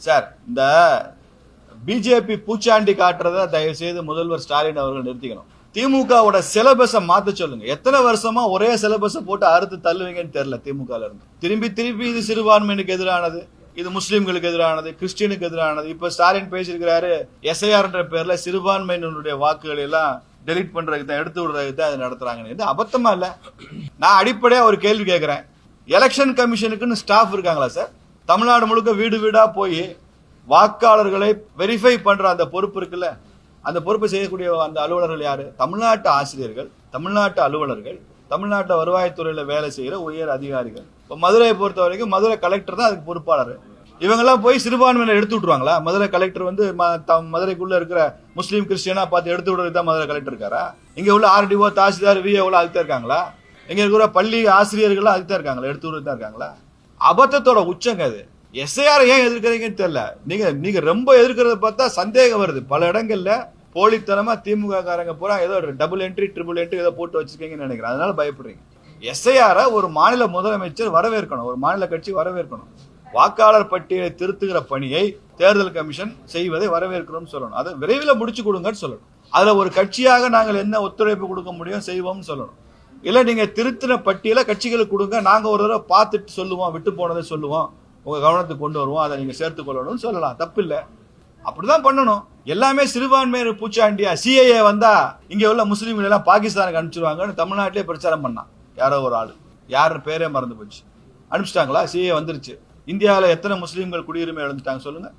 Sir இந்த BJP பூச்சாண்டி காட்டுறத தயவு செய்து முதல்வர் ஸ்டாலின் அவர்கள் நிறுத்திக்கணும். திமுகவோட சிலபஸை மாத்த சொல்லுங்க. எத்தனை வருஷமா ஒரே சிலபஸை போட்டு அறுத்து தள்ளுவீங்கன்னு தெரியல. திமுக இருந்து திரும்பி திருப்பி இது சிறுபான்மையினுக்கு எதிரானது, இது முஸ்லீம்களுக்கு எதிரானது, கிறிஸ்டியனுக்கு எதிரானது. இப்ப ஸ்டாலின் பேசியிருக்கிறாரு, எஸ்ஐஆர் பேர்ல சிறுபான்மையினுடைய வாக்குகளை எல்லாம் டெலிட் பண்றதுக்கு தான், எடுத்து விடுறதுக்கு தான் அது நடத்துறாங்க. இது அபத்தமா இல்ல? நான் அடிப்படையா ஒரு கேள்வி கேட்கிறேன். எலெக்ஷன் கமிஷனுக்குன்னு ஸ்டாஃப் இருக்காங்களா சார்? தமிழ்நாடு முழுக்க வீடு வீடா போய் வாக்காளர்களை வெரிஃபை பண்ற அந்த பொறுப்பு இருக்குல்ல, அந்த பொறுப்பை செய்யக்கூடிய அந்த அலுவலர்கள் யாரு? தமிழ்நாட்டு ஆசிரியர்கள், தமிழ்நாட்டு அலுவலர்கள், தமிழ்நாட்டு வருவாய்த்துறையில வேலை செய்யற உயர் அதிகாரிகள். இப்ப மதுரையை பொறுத்த வரைக்கும் மதுரை கலெக்டர் தான் அதுக்கு பொறுப்பாளர். இவங்கெல்லாம் போய் சிறுபான்மையினர் எடுத்து விட்டுருவாங்களா? மதுரை கலெக்டர் வந்து மதுரைக்குள்ள இருக்கிற முஸ்லீம் கிறிஸ்டியனா பார்த்து எடுத்து விடுறது தான் மதுரை கலெக்டர் இருக்காரா? இங்க உள்ள ஆர்டிஓ, தாசில்தார், விஏ அதுக்கு இருக்காங்களா? இங்க இருக்கிற பள்ளி ஆசிரியர்கள் அதுக்கு தான் இருக்காங்களா? எடுத்து விடுறது தான் இருக்காங்களா? அபத்தத்தோட உச்சங்க அது. எஸ்ஐஆர் ஏன் எதிர்க்கிறீங்கன்னு தெரியல. நீங்க ரொம்ப எதிர்க்கிறத பார்த்தா சந்தேகம் வருது. பல இடங்கள்ல போலித்தனமா திமுக காரங்க பூரா ஏதோ டபுள் என்ட்ரி, ட்ரிபிள் என்ட்ரி ஏதோ போட்டு வச்சிருக்கீங்கன்னு நினைக்கிறேன். அதனால பயப்படுறீங்க. எஸ்ஐஆர் ஒரு மாநில முதலமைச்சர் வரவேற்கணும், ஒரு மாநில கட்சி வரவேற்கணும். வாக்காளர் பட்டியலை திருத்துகிற பணியை தேர்தல் கமிஷன் செய்வதை வரவேற்கிறோம் சொல்லணும். அதை விரைவில் முடிச்சு கொடுங்கன்னு சொல்லணும். அதுல ஒரு கட்சியாக நாங்கள் என்ன ஒத்துழைப்பு கொடுக்க முடியும் செய்வோம்னு சொல்லணும். இல்ல நீங்க திருத்தின பட்டியலை கட்சிகளுக்கு கொடுங்க, நாங்க ஒரு தடவை பார்த்துட்டு சொல்லுவோம், விட்டு போனதை சொல்லுவோம், உங்க கவனத்துக்கு கொண்டு வருவோம், அதை நீங்க சேர்த்துக் கொள்ளணும்னு சொல்லலாம். தப்பு இல்ல, அப்படிதான் பண்ணணும். எல்லாமே சிறுபான்மையினர் பூச்சாண்டியா? சிஏஏ வந்தா இங்க உள்ள முஸ்லீம்கள் எல்லாம் பாகிஸ்தானுக்கு அனுப்பிச்சிருவாங்கன்னு தமிழ்நாட்டிலே பிரச்சாரம் பண்ணான் யாரோ ஒரு ஆளு. யாரு பேரே மறந்து போச்சு. அனுப்பிச்சிட்டாங்களா? சிஏ வந்துருச்சு. இந்தியாவில் எத்தனை முஸ்லீம்கள் குடியுரிமை இழந்துட்டாங்க சொல்லுங்க.